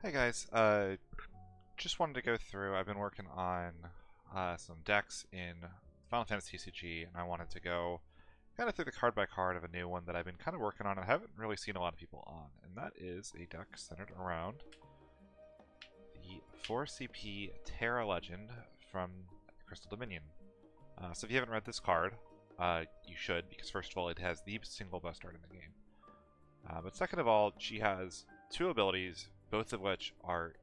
Hey guys, just wanted to go through. I've been working on some decks in Final Fantasy TCG, and I wanted to go kind of through the card by card of a new one that I've been kind of working on and haven't really seen a lot of people on, and that is a deck centered around the 4CP Terra Legend from Crystal Dominion. So if you haven't read this card, you should, because first of all, it has the single best art in the game. But second of all, she has two abilities, both of which are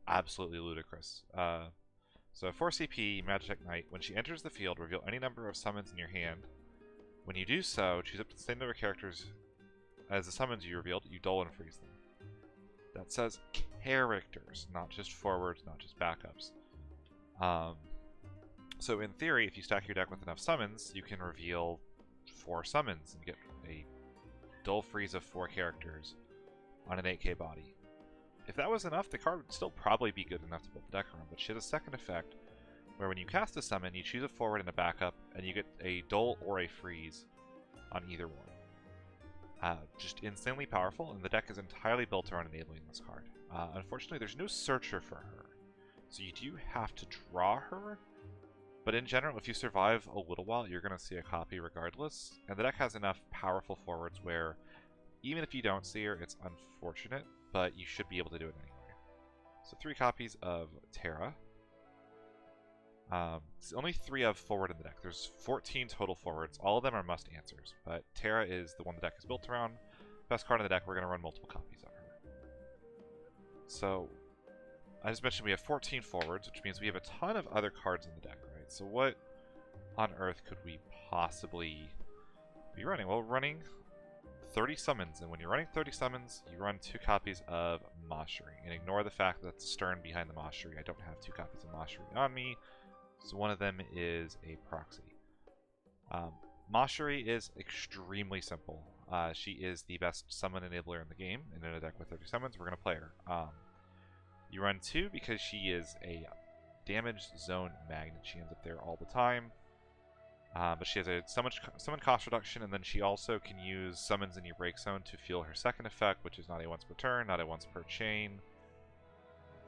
absolutely ludicrous. So 4CP Magic Knight, when she enters the field, reveal any number of summons in your hand. When you do so, choose up to the same number of characters as the summons you revealed, you dull and freeze them. That says characters, not just forwards, not just backups. So in theory, if you stack your deck with enough summons, you can reveal 4 summons and get a dull freeze of 4 characters on an 8k body. If that was enough, the card would still probably be good enough to build the deck around, but she has a second effect where when you cast a summon, you choose a forward and a backup, and you get a dull or a freeze on either one. Just insanely powerful, and the deck is entirely built around enabling this card. Unfortunately, there's no searcher for her, so you do have to draw her, but in general, if you survive a little while, you're going to see a copy regardless, and the deck has enough powerful forwards where even if you don't see her, it's unfortunate, but you should be able to do it anyway. So 3 copies of Terra. There's only 3 of forward in the deck. There's 14 total forwards. All of them are must answers, but Terra is the one the deck is built around. Best card in the deck, we're going to run multiple copies of her. So, I just mentioned we have 14 forwards, which means we have a ton of other cards in the deck, right? So what on earth could we possibly be running? Well, we're running 30 summons, and when you're running 30 summons, you run 2 copies of Macherie. And ignore the fact that it's Stern behind the Macherie. I don't have 2 copies of Macherie on me, so one of them is a proxy. Macherie is extremely simple. She is the best summon enabler in the game, and in a deck with 30 summons, we're going to play her. You run 2 because she is a damage zone magnet. She ends up there all the time. But she has a summon cost reduction, and then she also can use summons in your break zone to fuel her second effect, which is not a once per turn, not a once per chain.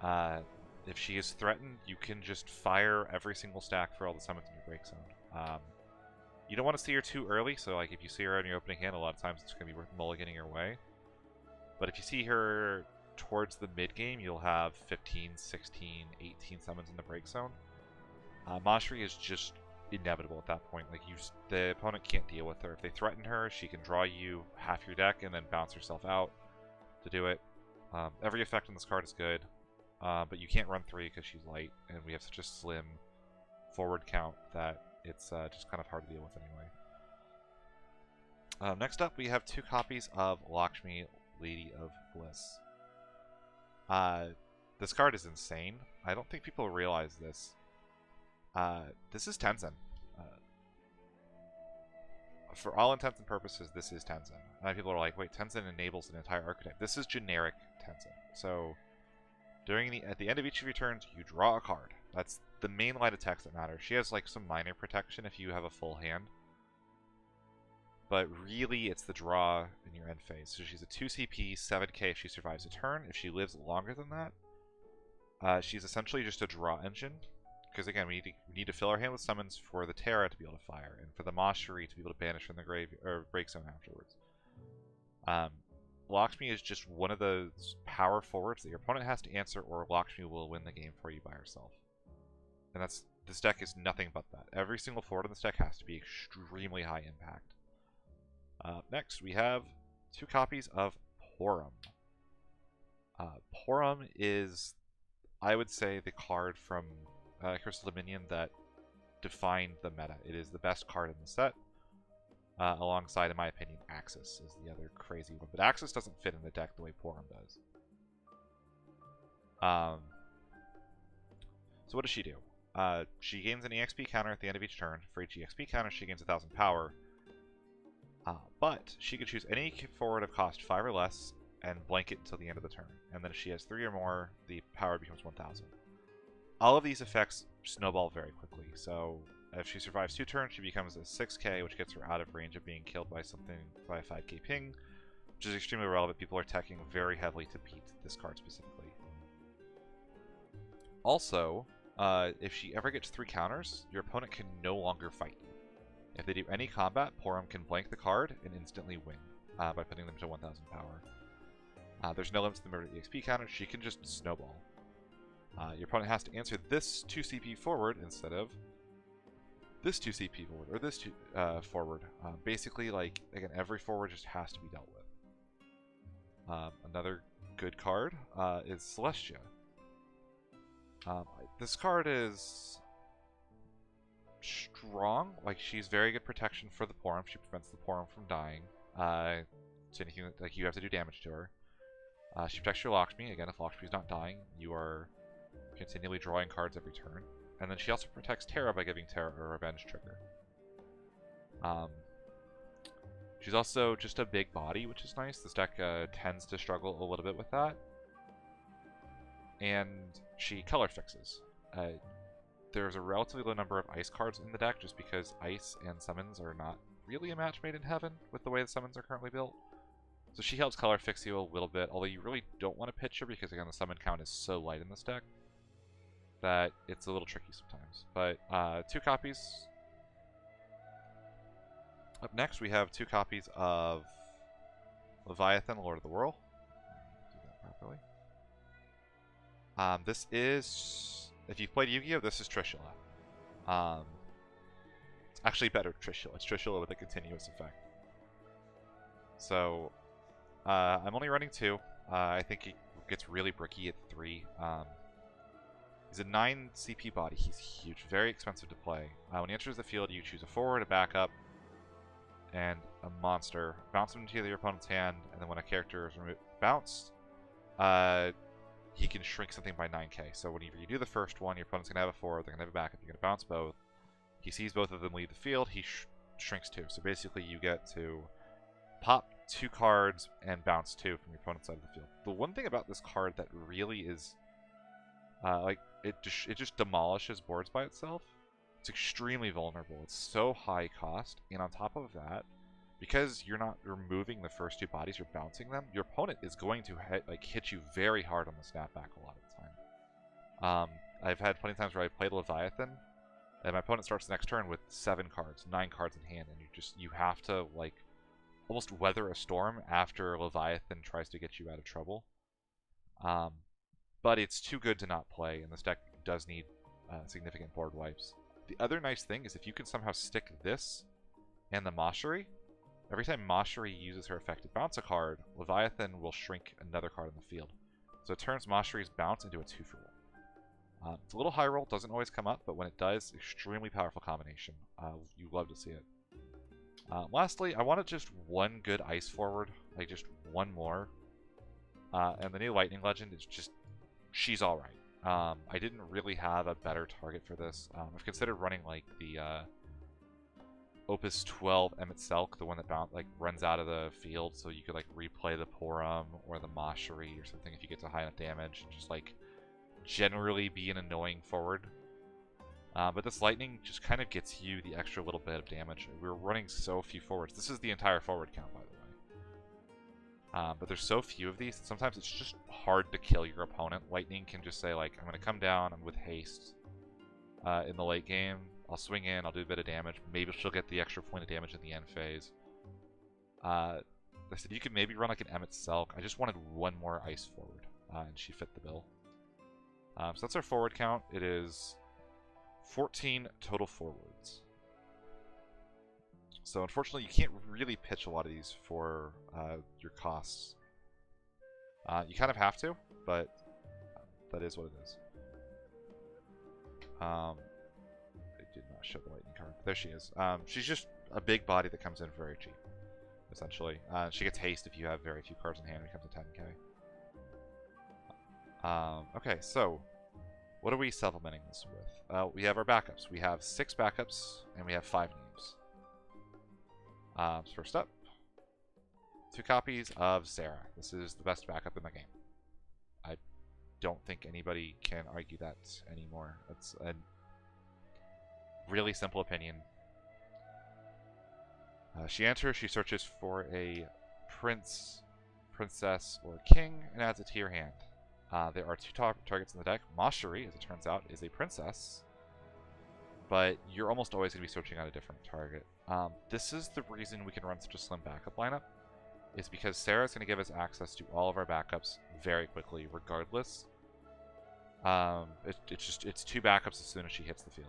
If she is threatened, you can just fire every single stack for all the summons in your break zone. You don't want to see her too early, so like if you see her in your opening hand, a lot of times it's going to be worth mulliganing her way. But if you see her towards the mid game, you'll have 15, 16, 18 summons in the break zone. Macherie is just inevitable at that point. Like the opponent can't deal with her. If they threaten her, she can draw you half your deck and then bounce herself out to do it. Every effect on this card is good, but you can't run 3 because she's light, and we have such a slim forward count that it's just kind of hard to deal with anyway. Next up, we have 2 copies of Lakshmi, Lady of Bliss. This card is insane. I don't think people realize this. This is Tenzin. For all intents and purposes, this is Tenzin. And people are like, wait, Tenzin enables an entire archetype. This is generic Tenzin. So, at the end of each of your turns, you draw a card. That's the main line of text that matters. She has like some minor protection if you have a full hand. But really, it's the draw in your end phase. So she's a 2CP, 7k if she survives a turn. If she lives longer than that, she's essentially just a draw engine. Because again, we need to fill our hand with summons for the Terra to be able to fire, and for the Macherie to be able to banish from the grave or break zone afterwards. Lakshmi is just one of those power forwards that your opponent has to answer, or Lakshmi will win the game for you by herself. And this deck is nothing but that. Every single forward in this deck has to be extremely high impact. Next, we have 2 copies of Porum. Porum is, I would say, the card from Crystal Dominion that defined the meta. It is the best card in the set, alongside, in my opinion, Axis is the other crazy one. But Axis doesn't fit in the deck the way Porum does. So what does she do? She gains an EXP counter at the end of each turn. For each EXP counter, she gains 1,000 power. But she can choose any forward of cost 5 or less and blank it until the end of the turn. And then if she has 3 or more, the power becomes 1,000. All of these effects snowball very quickly, so if she survives 2 turns, she becomes a 6k, which gets her out of range of being killed by a 5k ping, which is extremely relevant. People are teching very heavily to beat this card specifically. Also, if she ever gets 3 counters, your opponent can no longer fight you. If they do any combat, Porum can blank the card and instantly win by putting them to 1000 power. There's no limit to the number of EXP counters. She can just snowball. Your opponent has to answer this 2 CP forward instead of this 2 CP forward, or this 2 forward. Basically, like, again, every forward just has to be dealt with. Another good card is Celestia. This card is strong. Like, she's very good protection for the Porum. She prevents the Porum from dying. To anything that, like, you have to do damage to her. She protects your Lakshmi. Again, if Lakshmi's not dying, you are continually drawing cards every turn. And then she also protects Terra by giving Terra a revenge trigger. She's also just a big body, which is nice. This deck tends to struggle a little bit with that. And she color fixes. There's a relatively low number of ice cards in the deck just because ice and summons are not really a match made in heaven with the way the summons are currently built. So she helps color fix you a little bit, although you really don't want to pitch her because, again, the summon count is so light in this deck that it's a little tricky sometimes. But 2 copies. Up next, we have 2 copies of Leviathan, Lord of the Whirl. Do that properly. This is, if you've played Yu-Gi-Oh!, this is Trishula. It's actually better Trishula. It's Trishula with a continuous effect. So, I'm only running 2. I think it gets really bricky at 3. He's a 9 CP body. He's huge. Very expensive to play. When he enters the field, you choose a forward, a backup, and a monster. Bounce him into your opponent's hand, and then when a character is bounced, he can shrink something by 9k. So whenever you do the first one, your opponent's going to have a forward, they're going to have a backup, you're going to bounce both. He sees both of them leave the field, he shrinks 2. So basically you get to pop 2 cards and bounce 2 from your opponent's side of the field. The one thing about this card that really is, it just demolishes boards by itself. It's extremely vulnerable. It's so high cost, and on top of that, because you're not removing the first 2 bodies, you're bouncing them, your opponent is going to hit you very hard on the snapback a lot of the time. I've had plenty of times where I played Leviathan, and my opponent starts the next turn with 7 cards, 9 cards in hand, and you have to, like, almost weather a storm after Leviathan tries to get you out of trouble. But it's too good to not play, and this deck does need significant board wipes. The other nice thing is if you can somehow stick this and the Macherie, every time Macherie uses her effect to bounce a card, Leviathan will shrink another card in the field. So it turns Macherie's bounce into a 2 for 1. It's a little high roll, doesn't always come up, but when it does, extremely powerful combination. You love to see it. Lastly, I wanted just 1 good ice forward, like just 1 more. And the new Lightning Legend is just, she's alright. I didn't really have a better target for this. I've considered running like the Opus 12 Emmett Selk, the one that runs out of the field, so you could like replay the Porum or the Macherie or something if you get to high enough damage, and just like generally be an annoying forward. But this Lightning just kind of gets you the extra little bit of damage. We're running so few forwards. This is the entire forward count, by the way. But there's so few of these, sometimes it's just hard to kill your opponent. Lightning can just say, like, I'm going to come down with haste in the late game. I'll swing in, I'll do a bit of damage. Maybe she'll get the extra point of damage in the end phase. I said you could maybe run like an Emmett Selk. I just wanted 1 more ice forward, and she fit the bill. So that's our forward count. It is 14 total forwards. So unfortunately, you can't really pitch a lot of these for your costs. You kind of have to, but that is what it is. I did not show the lightning card. There she is. She's just a big body that comes in very cheap, essentially. She gets haste if you have very few cards in hand. It becomes a 10k. Okay, so what are we supplementing this with? We have our backups. We have 6 backups, and we have 5 names. First up, 2 copies of Terra. This is the best backup in the game. I don't think anybody can argue that anymore. That's a really simple opinion. She enters, she searches for a prince, princess, or king, and adds it to your hand. There are two targets in the deck. Macherie, as it turns out, is a princess, but you're almost always going to be searching on a different target. This is the reason we can run such a slim backup lineup, is because Sarah's going to give us access to all of our backups very quickly, regardless. It's two backups as soon as she hits the field,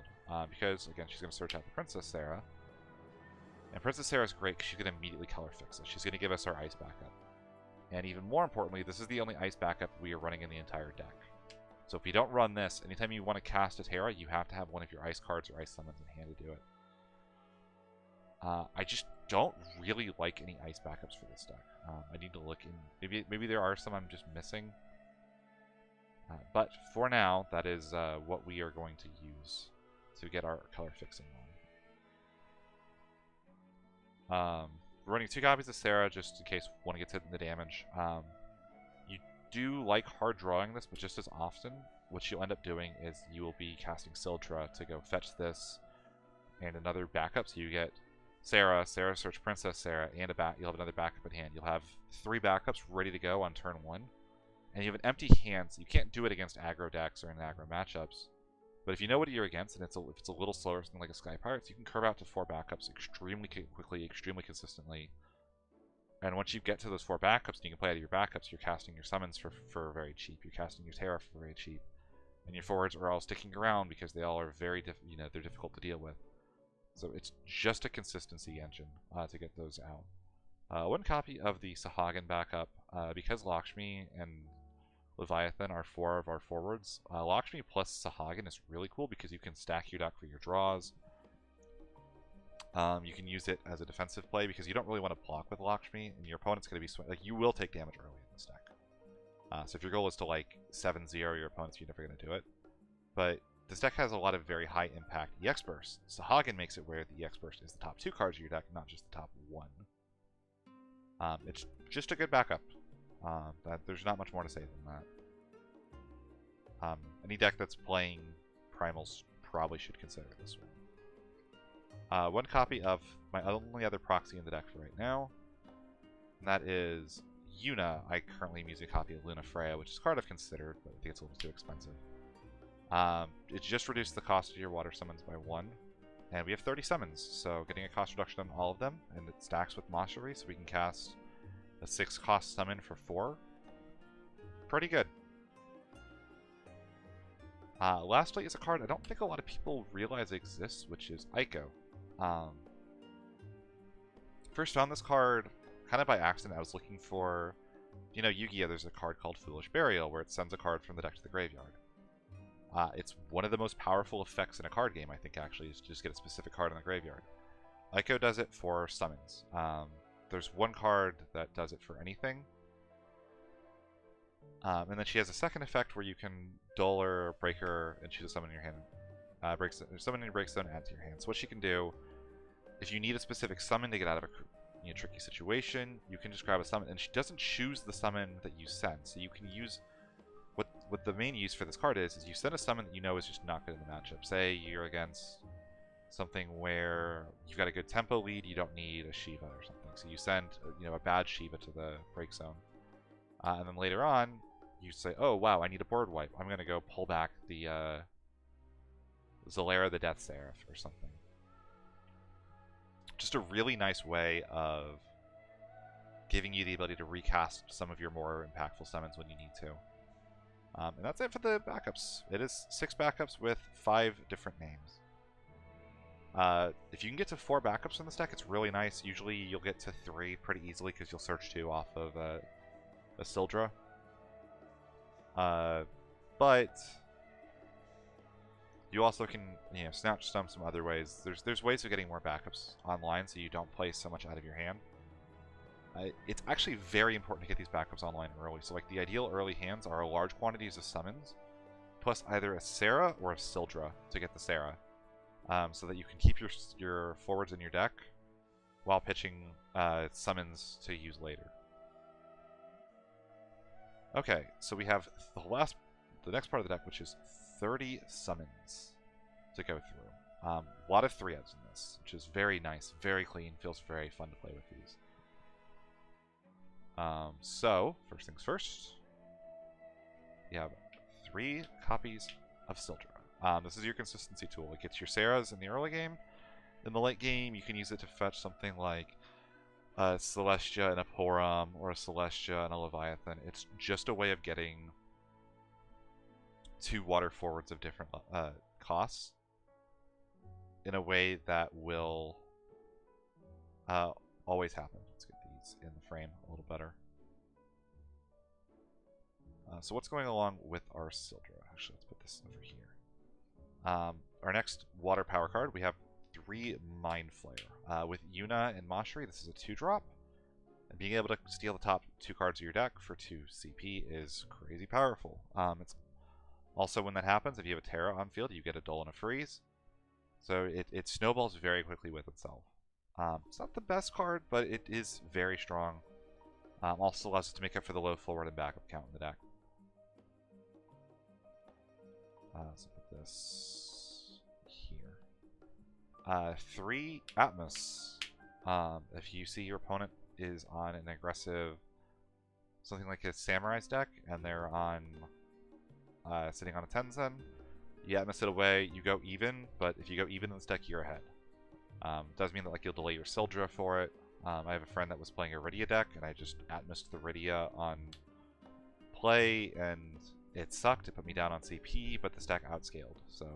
because again she's going to search out the Princess Sarah, and Princess Sarah is great because she's going to immediately color fix it. She's going to give us our ice backup. And even more importantly, this is the only ice backup we are running in the entire deck. So if you don't run this, anytime you want to cast a Terra, you have to have one of your ice cards or ice summons in hand to do it. I just don't really like any ice backups for this deck. I need to look in. Maybe there are some I'm just missing. But for now, that is what we are going to use to get our color fixing on. We're running 2 copies of Sarah just in case one gets hit in the damage. You do like hard drawing this, but just as often, what you'll end up doing is you will be casting Sildra to go fetch this and another backup. So you get Sarah, search Princess Sarah, and you'll have another backup in hand. You'll have 3 backups ready to go on turn 1. And you have an empty hand, so you can't do it against aggro decks or in aggro matchups. But if you know what you're against, and if it's a little slower, something like a Sky Pirates, you can curve out to 4 backups extremely quickly, extremely consistently. And once you get to those 4 backups, and you can play out of your backups, you're casting your summons for very cheap. You're casting your Terra for very cheap. And your forwards are all sticking around because they all are very, they're difficult to deal with. So it's just a consistency engine to get those out. 1 copy of the Sahagan backup, because Lakshmi and Leviathan are 4 of our forwards. Lakshmi plus Sahagan is really cool because you can stack your deck for your draws. You can use it as a defensive play because you don't really want to block with Lakshmi, and your opponent's going to be like, you will take damage early in this deck. So if your goal is to like 7-0 your opponents, you're never going to do it. But this deck has a lot of very high impact EX bursts. Sahagan makes it where the EX burst is the top 2 cards of your deck, not just the top 1. It's just a good backup. There's not much more to say than that. Any deck that's playing Primals probably should consider this one. 1 copy of my only other proxy in the deck for right now, and that is Yuna. I currently am using a copy of Luna Freya, which is a card I've considered, but I think it's a little too expensive. It just reduced the cost of your water summons by 1, and we have 30 summons, so getting a cost reduction on all of them, and it stacks with Macherie, so we can cast a 6 cost summon for 4. Pretty good. Lastly is a card I don't think a lot of people realize exists, which is Aiko. First found this card kind of by accident. I was looking for, Yu-Gi-Oh! There's a card called Foolish Burial where it sends a card from the deck to the graveyard. It's one of the most powerful effects in a card game, I think, actually, is to just get a specific card in the graveyard. Aiko does it for summons. There's 1 card that does it for anything. And then she has a second effect where you can dull her, break her, and choose a summon in your hand. Summon your breakstone, add to your hand. So what she can do, if you need a specific summon to get out of a tricky situation, you can just grab a summon, and she doesn't choose the summon that you send. So you can use what the main use for this card is you send a summon that you know is just not good in the matchup. Say you're against something where you've got a good tempo lead, you don't need a Shiva or something. So you send a bad Shiva to the break zone. And then later on, you say, oh wow, I need a board wipe. I'm going to go pull back the Zalera the Death Seraph or something. Just a really nice way of giving you the ability to recast some of your more impactful summons when you need to. And that's it for the backups. It is 6 backups with 5 different names. If you can get to 4 backups in this deck, it's really nice. Usually you'll get to 3 pretty easily because you'll search 2 off of a Sildra. But you also can snatch some other ways. There's ways of getting more backups online so you don't play so much out of your hand. It's actually very important to get these backups online early. So like the ideal early hands are large quantities of summons, plus either a Sarah or a Sildra to get the Sarah, so that you can keep your forwards in your deck while pitching summons to use later. Okay, so we have the next part of the deck, which is 30 summons to go through. A lot of 3-outs in this, which is very nice, very clean, feels very fun to play with these. So, first things first. you have 3 copies of Sildra. This is your consistency tool. It gets your Serras in the early game. In the late game, you can use it to fetch something like a Celestia and a Porum, or a Celestia and a Leviathan. It's just a way of getting 2 water forwards of different costs in a way that will always happen. Let's get these in the frame a little better. So what's going along with our Sildra? Actually, let's put this over here. Our next water power card, we have 3 Mind Flayer. With Yuna and Macherie, this is a 2-drop. And being able to steal the top 2 cards of your deck for 2 CP is crazy powerful. It's also, when that happens, if you have a Terra on field, you get a Dull and a Freeze. So it snowballs very quickly with itself. It's not the best card, but it is very strong. Also allows us to make up for the low forward and backup count in the deck. So put this here. 3 Atmos. If you see your opponent is on an aggressive, something like a Samurai's deck, and they're on sitting on a Tenzin, you Atmos it away, you go even, but if you go even in this deck, you're ahead. Does mean that like you'll delay your Sildra for it. I have a friend that was playing a Rydia deck, and I just Atmosed the Rydia on play, and it sucked. It put me down on CP, but the stack outscaled, so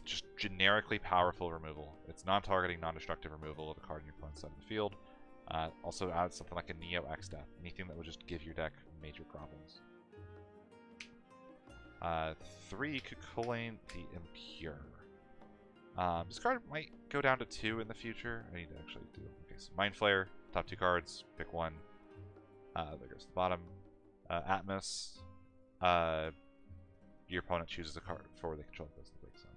just generically powerful removal. It's non-targeting, non-destructive removal of a card in your opponent's side of the field. Also adds something like a Neo X death, anything that will just give your deck major problems. 3 Kukulane the Impure. This card might go down to 2 in the future. I need to actually do. Okay, so Mind Flayer, top 2 cards, pick one. There goes the bottom. Atmos. Your opponent chooses a card forward they control, goes to the break zone.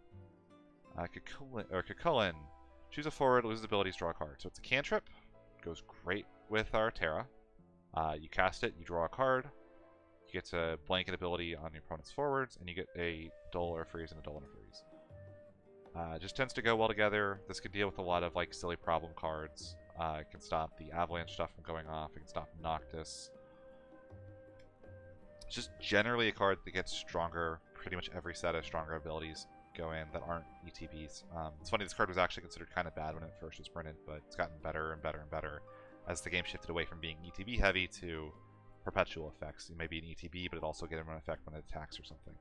Kukulane. Choose a forward, loses abilities, draw a card. So it's a cantrip. Goes great with our Terra. You cast it, you draw a card. You get a blanket ability on your opponent's forwards, and you get a Dull or a Freeze and a Dull and a Freeze. Just tends to go well together. This could deal with a lot of like silly problem cards. It can stop the Avalanche stuff from going off. It can stop Noctis. It's just generally a card that gets stronger. Pretty much every set of stronger abilities go in that aren't ETBs. It's funny, this card was actually considered kind of bad when it first was printed, but it's gotten better and better and better as the game shifted away from being ETB heavy to perpetual effects. It may be an ETB, but it also get an effect when it attacks or something.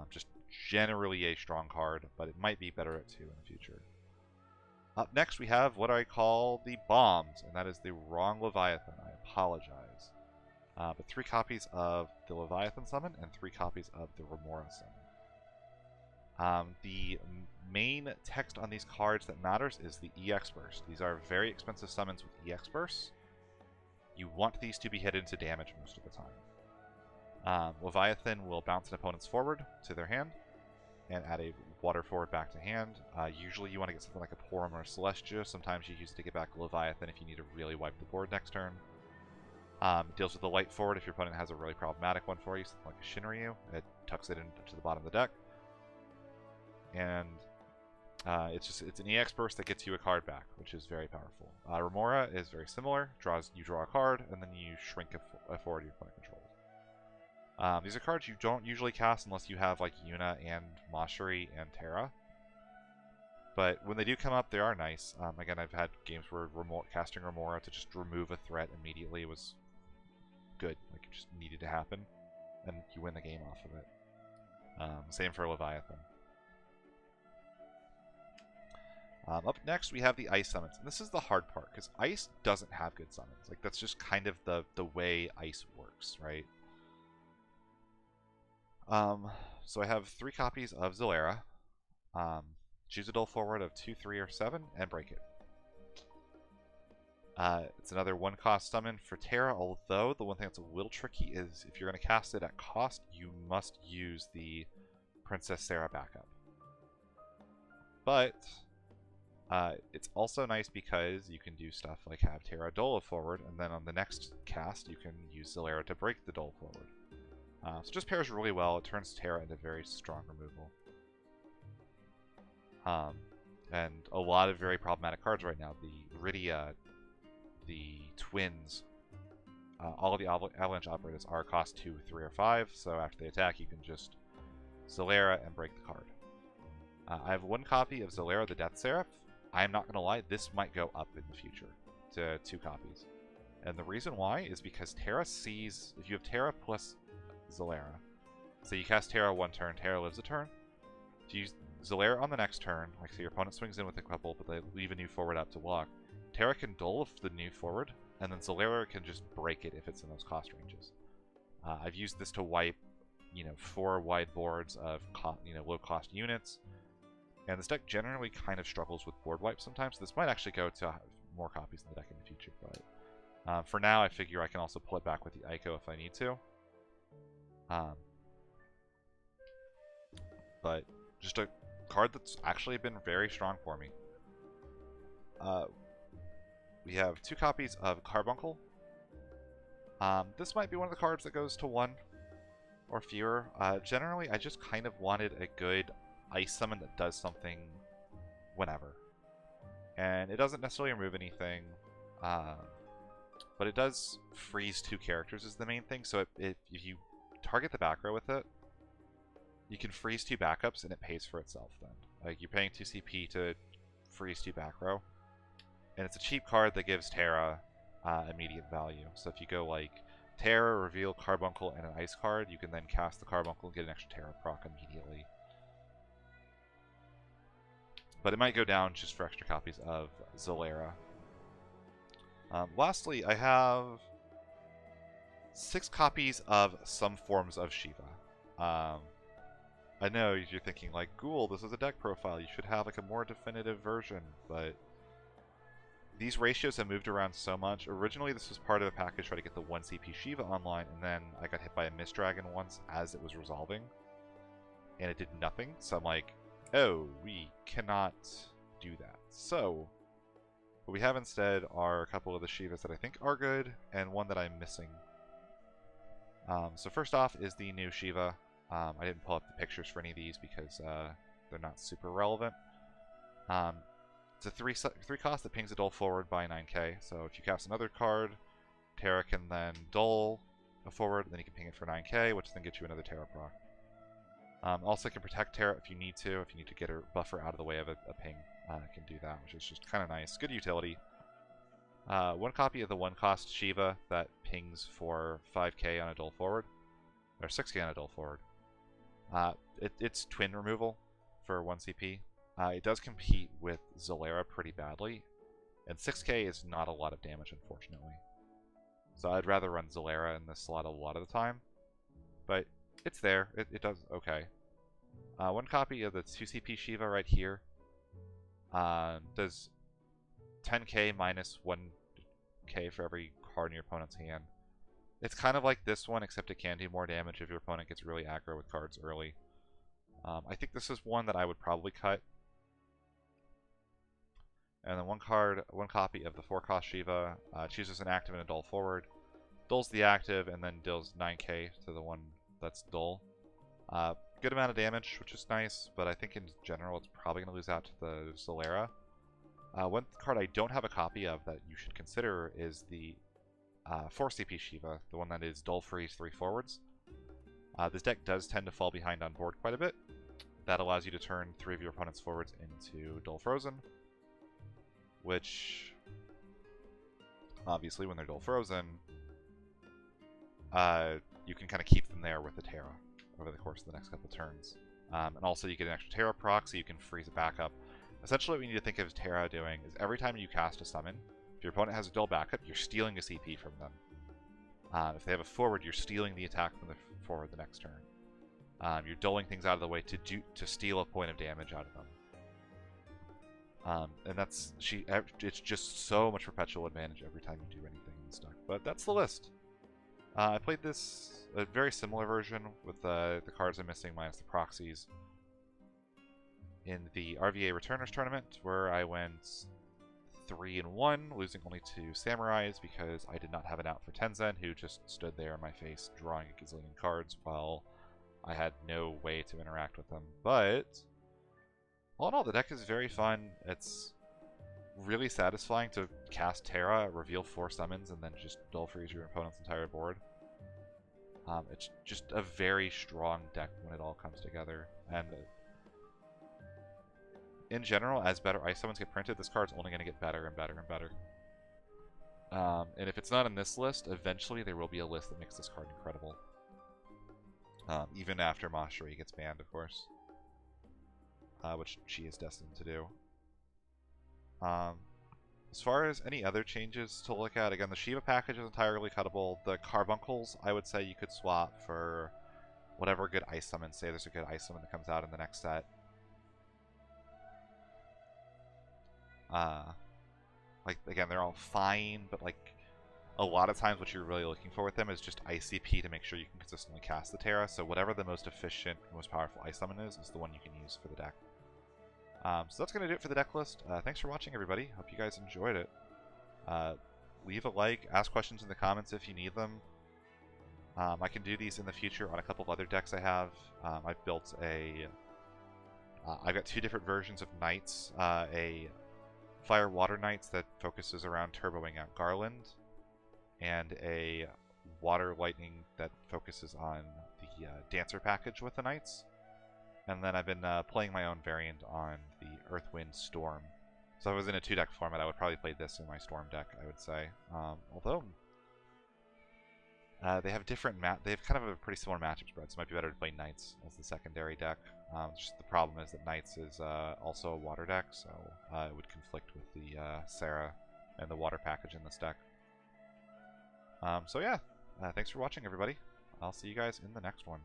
Just generally a strong card, but it might be better at 2 in the future. Up next, we have what I call the bombs, and that is the wrong Leviathan. I apologize. But 3 copies of the Leviathan summon and 3 copies of the Remora summon. The main text on these cards that matters is the EX Burst. These are very expensive summons with EX Burst. You want these to be hit into damage most of the time. Leviathan will bounce an opponent's forward to their hand and add a water forward back to hand. Usually you want to get something like a Porum or a Celestia. Sometimes you use it to get back Leviathan if you need to really wipe the board next turn. Deals with the light forward if your opponent has a really problematic one for you, something like a Shinryu. It tucks it into the bottom of the deck. And it's an EX burst that gets you a card back, which is very powerful. Remora is very similar. You draw a card, and then you shrink a forward your opponent controls. These are cards you don't usually cast unless you have like Yuna and Macherie and Terra. But when they do come up, they are nice. Again, I've had games where casting Remora to just remove a threat immediately was good. Like, it just needed to happen, and you win the game off of it. Same for Leviathan. Up next, we have the Ice summons. And this is the hard part, because Ice doesn't have good summons. Like, that's just kind of the way Ice works, right? So I have 3 copies of Zalera. Choose a dull forward of 2, 3, or 7, and break it. It's another 1-cost summon for Terra, although the one thing that's a little tricky is if you're going to cast it at cost, you must use the Princess Sarah backup. But it's also nice because you can do stuff like have Terra Dola forward, and then on the next cast you can use Zalera to break the Dole forward. So it just pairs really well. It turns Terra into very strong removal. And a lot of very problematic cards right now. The Rydia, the Twins, all of the avalanche operators are cost 2, 3, or 5, so after they attack, you can just Zolera and break the card. I have 1 copy of Zolera the Death Seraph. I am not going to lie, this might go up in the future to 2 copies. And the reason why is because Terra sees, if you have Terra plus Zolera, so you cast Terra 1 turn, Terra lives a turn. If you use Zolera on the next turn, like so your opponent swings in with a couple, but they leave a new forward up to block, Terra can dull the new forward, and then Zolera can just break it if it's in those cost ranges. I've used this to wipe, 4 wide boards of low cost units, and this deck generally kind of struggles with board wipe sometimes. This might actually go to more copies in the deck in the future, but for now I figure I can also pull it back with the Ico if I need to. But just a card that's actually been very strong for me. We have 2 copies of Carbuncle. This might be one of the cards that goes to 1 or fewer. Generally, I just kind of wanted a good ice summon that does something whenever. And it doesn't necessarily remove anything, but it does freeze 2 characters is the main thing. So if you target the back row with it, you can freeze 2 backups and it pays for itself then. Like you're paying 2 CP to freeze 2 back row. And it's a cheap card that gives Terra immediate value. So if you go like Terra, reveal Carbuncle, and an ice card, you can then cast the Carbuncle and get an extra Terra proc immediately. But it might go down just for extra copies of Zolera. Lastly, I have 6 copies of some forms of Shiva. I know you're thinking, like, Ghoul, this is a deck profile. You should have, like, a more definitive version, but these ratios have moved around so much. Originally, this was part of a package trying to get the 1 CP Shiva online, and then I got hit by a Mist Dragon once as it was resolving, and it did nothing. So I'm like, oh, we cannot do that. So what we have instead are a couple of the Shivas that I think are good, and one that I'm missing. So first off is the new Shiva. I didn't pull up the pictures for any of these because they're not super relevant. It's a 3 cost that pings a dull forward by 9k. So if you cast another card, Terra can then dull a forward, and then you can ping it for 9k, which then gets you another Terra proc. Also can protect Terra if you need to. If you need to get a buffer out of the way of a ping, can do that, which is just kind of nice. Good utility. 1 copy of the 1 cost Shiva that pings for 5k on a dull forward, or 6k on a dull forward. It's twin removal for 1 CP. It does compete with Zolera pretty badly, and 6k is not a lot of damage, unfortunately. So I'd rather run Zolera in this slot a lot of the time, but it's there. It does okay. 1 copy of the 2 CP Shiva right here does 10k minus 1k for every card in your opponent's hand. It's kind of like this one, except it can do more damage if your opponent gets really aggro with cards early. I think this is one that I would probably cut. And then 1 copy of the 4 cost Shiva chooses an active and a dull forward, dulls the active, and then deals 9k to the one that's dull. Good amount of damage, which is nice, but I think in general it's probably going to lose out to the Zolera. 1 card I don't have a copy of that you should consider is the 4 CP Shiva, the one that is dull freeze 3 forwards. This deck does tend to fall behind on board quite a bit. That allows you to turn 3 of your opponent's forwards into dull frozen, which obviously when they're dull frozen, you can kind of keep them there with the Terra over the course of the next couple turns. And also you get an extra Terra proc, so you can freeze it back up. Essentially what we need to think of Terra doing is every time you cast a summon, if your opponent has a dull backup, you're stealing a CP from them. If they have a forward, you're stealing the attack from the forward the next turn. You're dulling things out of the way to steal a point of damage out of them. And it's just so much perpetual advantage every time you do anything in this deck. But that's the list. I played this, a very similar version with the cards I'm missing minus the proxies, in the RVA Returners tournament, where I went 3-1, losing only to Samurais because I did not have an out for Tenzen, who just stood there in my face drawing a gazillion cards while I had no way to interact with them. But all in all, the deck is very fun. It's really satisfying to cast Terra, reveal 4 summons, and then just dull freeze your opponent's entire board. It's just a very strong deck when it all comes together. And in general, as better ice summons get printed, this card's only going to get better and better and better. And if it's not in this list, eventually there will be a list that makes this card incredible. Even after Macherie gets banned, of course. Which she is destined to do. As far as any other changes to look at, again, the Shiva package is entirely cuttable. The Carbuncles, I would say you could swap for whatever good ice summon. Say there's a good ice summon that comes out in the next set. Like, again, they're all fine, but like a lot of times what you're really looking for with them is just ICP to make sure you can consistently cast the Terra. So whatever the most efficient, most powerful ice summon is the one you can use for the deck. So that's going to do it for the deck list. Thanks for watching, everybody. Hope you guys enjoyed it. Leave a like, ask questions in the comments if you need them. I can do these in the future on a couple of other decks I have. I've built a... I've got 2 different versions of Knights. A Fire Water Knights that focuses around turboing out Garland, and a Water Lightning that focuses on the Dancer package with the Knights. And then I've been playing my own variant on the Earth, Wind, Storm. So if I was in a 2-deck format, I would probably play this in my Storm deck, I would say. Although they have different they have kind of a pretty similar matchup spread, so it might be better to play Knights as the secondary deck. Just the problem is that Knights is also a water deck, so it would conflict with the Terra and the water package in this deck. So yeah, thanks for watching, everybody. I'll see you guys in the next one.